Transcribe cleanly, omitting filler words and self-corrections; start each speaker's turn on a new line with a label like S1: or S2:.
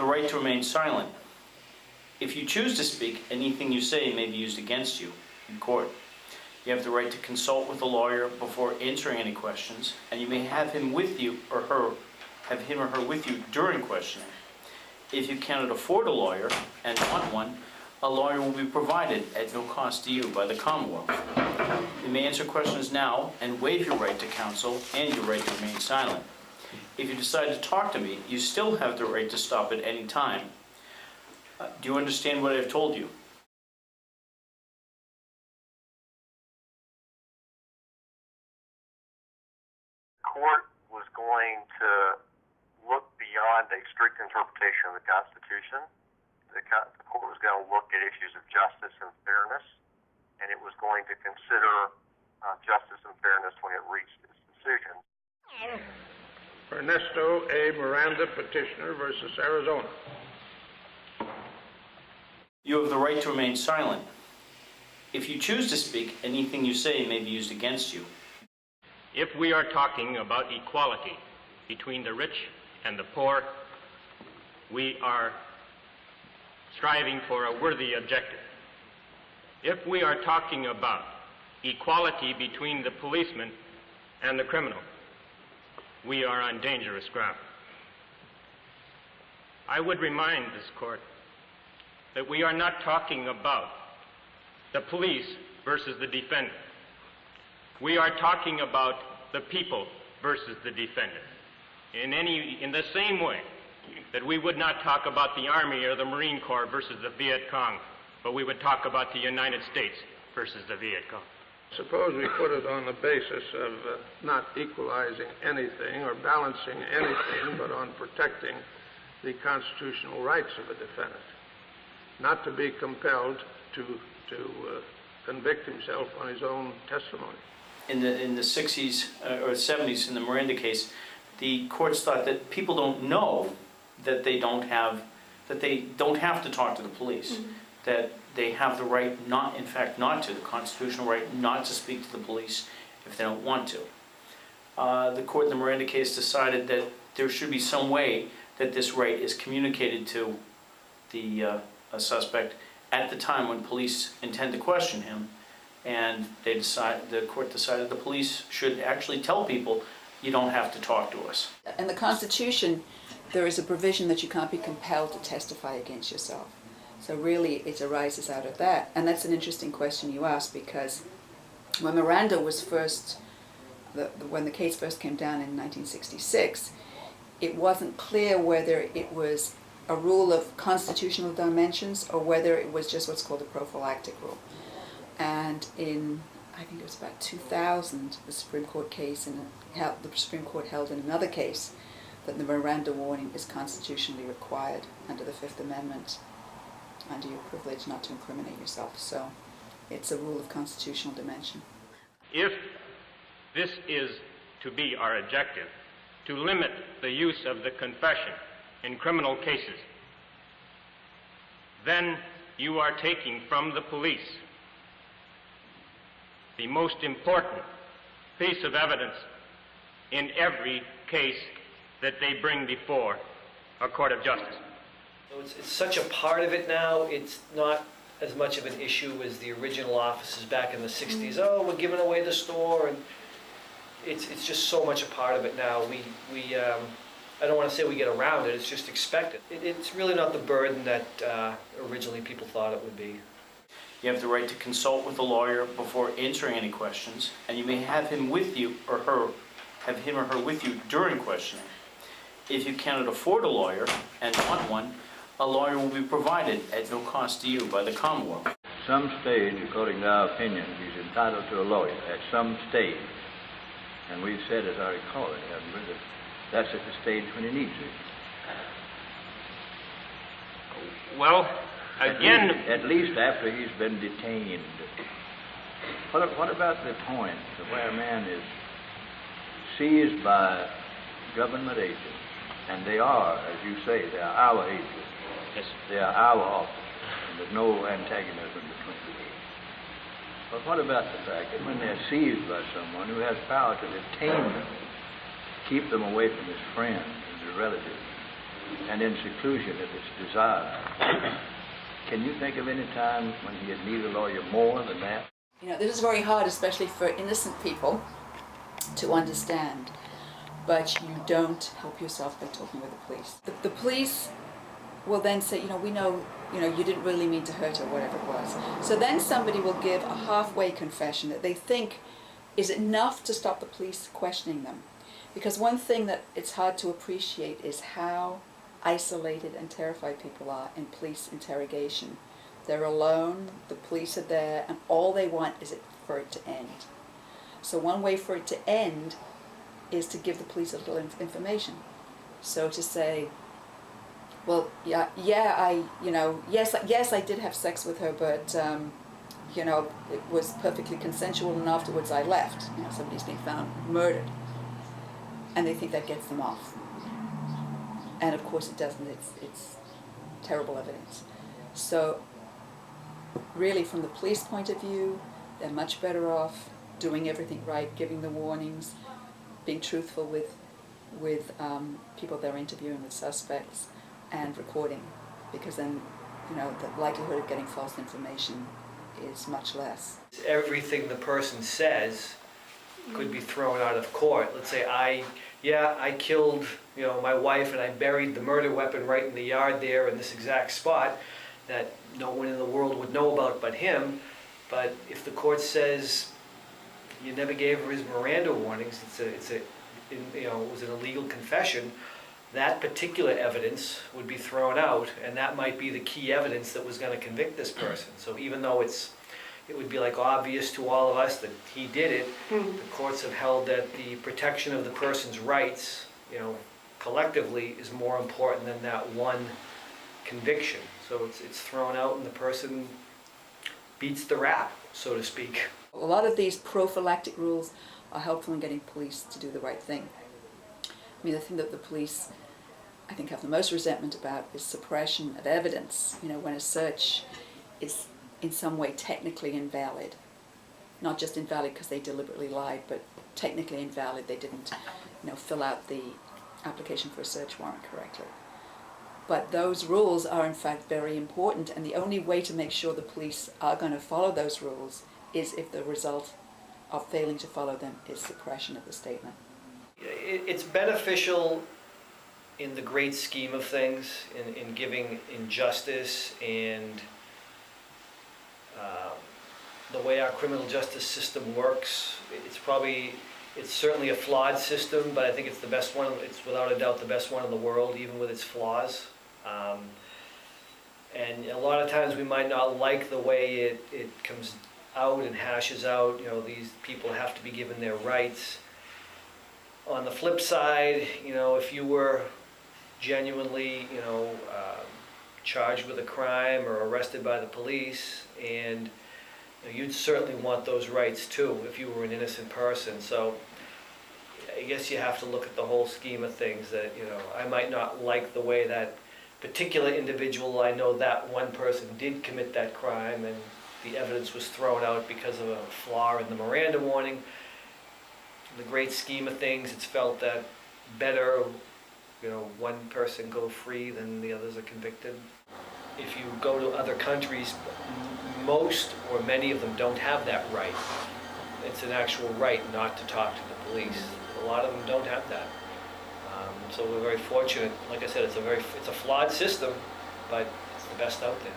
S1: the right to remain silent. If you choose to speak, anything you say may be used against you in court. You have the right to consult with a lawyer before answering any questions, and you may have him with you or her with you during questioning. If you cannot afford a lawyer and want one, a lawyer will be provided at no cost to you by the Commonwealth. You may answer questions now and waive your right to counsel and your right to remain silent. If you decide to talk to me, you still have the right to stop at any time. Do you understand what I've told you?
S2: Court was going to look beyond a strict interpretation of the Constitution. The court was going to look at issues of justice and fairness, and it was going to consider justice and fairness when it reached its decision.
S3: Ernesto A. Miranda, petitioner versus Arizona.
S1: You have the right to remain silent. If you choose to speak, anything you say may be used against you.
S4: If we are talking about equality between the rich and the poor, we are striving for a worthy objective. If we are talking about equality between the policeman and the criminal, we are on dangerous ground. I would remind this court that we are not talking about the police versus the defendant. We are talking about the people versus the defendant. In the same way that we would not talk about the Army or the Marine Corps versus the Viet Cong, but we would talk about the United States versus the Viet Cong.
S3: Suppose we put it on the basis of not equalizing anything or balancing anything, but on protecting the constitutional rights of a defendant, not to be compelled to convict himself on his own testimony.
S1: In the 60s or 70s, in the Miranda case, the courts thought that people don't know that they don't have to talk to the police, that they have the right not to, the constitutional right not to speak to the police if they don't want to. The court in the Miranda case decided that there should be some way that this right is communicated to the suspect at the time when police intend to question him, and the court decided the police should actually tell people, you don't have to talk to us.
S5: In the Constitution, there is a provision that you can't be compelled to testify against yourself. So really it arises out of that. And that's an interesting question you ask, because when Miranda was when the case first came down in 1966, it wasn't clear whether it was a rule of constitutional dimensions or whether it was just what's called a prophylactic rule. And in, I think it was about 2000, the Supreme Court held in another case that the Miranda warning is constitutionally required under the Fifth Amendment, under your privilege not to incriminate yourself. So it's a rule of constitutional dimension.
S4: If this is to be our objective, to limit the use of the confession in criminal cases, then you are taking from the police the most important piece of evidence in every case that they bring before a court of justice.
S6: So it's such a part of it now, it's not as much of an issue as the original offices back in the 60s. Oh, we're giving away the store, and it's just so much a part of it now. I don't want to say we get around it, it's just expected. It's really not the burden that originally people thought it would be.
S1: You have the right to consult with a lawyer before answering any questions, and you may have him with you or her with you during questioning. If you cannot afford a lawyer and want one, a lawyer will be provided at no cost to you by the Commonwealth.
S7: At some stage, according to our opinion, he's entitled to a lawyer at some stage. And we've said, as I recall it, haven't we, that that's at the stage when he needs it.
S4: Well, again...
S7: At least after he's been detained. What about the point of where a man is seized by government agents, and they are, as you say, they are our agents.
S4: Yes.
S7: They are our officers, and there's no antagonism between the two. But what about the fact that when they're seized by someone who has power to detain them, keep them away from his friends and their relatives, and in seclusion if it's desired. Can you think of any time when he had need a lawyer more than that?
S5: You know, this is very hard, especially for innocent people, to understand. But you don't help yourself by talking with the police. The police will then say, we know, you didn't really mean to hurt her, whatever it was. So then somebody will give a halfway confession that they think is enough to stop the police questioning them. Because one thing that it's hard to appreciate is how isolated and terrified people are in police interrogation. They're alone, the police are there, and all they want is for it to end. So one way for it to end is to give the police a little information. So to say, well, yes, I did have sex with her, but it was perfectly consensual, and afterwards I left. Somebody's been found murdered, and they think that gets them off. And of course it doesn't. It's terrible evidence. So really, from the police point of view, they're much better off doing everything right, giving the warnings, being truthful with people they're interviewing, with suspects, and recording, because then the likelihood of getting false information is much less.
S6: Everything the person says could be thrown out of court. Let's say I killed my wife, and I buried the murder weapon right in the yard there in this exact spot that no one in the world would know about but him. But if the court says you never gave her his Miranda warnings, it was an illegal confession, that particular evidence would be thrown out, and that might be the key evidence that was going to convict this person. So even though it would be like obvious to all of us that he did it, the courts have held that the protection of the person's rights, collectively, is more important than that one conviction. So it's thrown out, and the person beats the rap, so to speak.
S5: A lot of these prophylactic rules are helpful in getting police to do the right thing. I mean, the thing that the police, I think, have the most resentment about is suppression of evidence. When a search is in some way technically invalid. Not just invalid because they deliberately lied, but technically invalid. They didn't, fill out the application for a search warrant correctly. But those rules are in fact very important, and the only way to make sure the police are going to follow those rules is if the result of failing to follow them is suppression of the statement.
S6: It's beneficial in the great scheme of things, in giving injustice and the way our criminal justice system works. It's certainly a flawed system, but I think it's the best one. It's without a doubt the best one in the world, even with its flaws. And a lot of times we might not like the way it comes out and hashes out. These people have to be given their rights. On the flip side, if you were genuinely, charged with a crime or arrested by the police, and you'd certainly want those rights too if you were an innocent person. So I guess you have to look at the whole scheme of things, that I might not like the way that particular individual, I know that one person did commit that crime and the evidence was thrown out because of a flaw in the Miranda warning. In the great scheme of things, it's felt that better one person go free than the others are convicted. If you go to other countries, most or many of them don't have that right. It's an actual right not to talk to the police. A lot of them don't have that. So we're very fortunate. Like I said, it's a flawed system, but it's the best out there.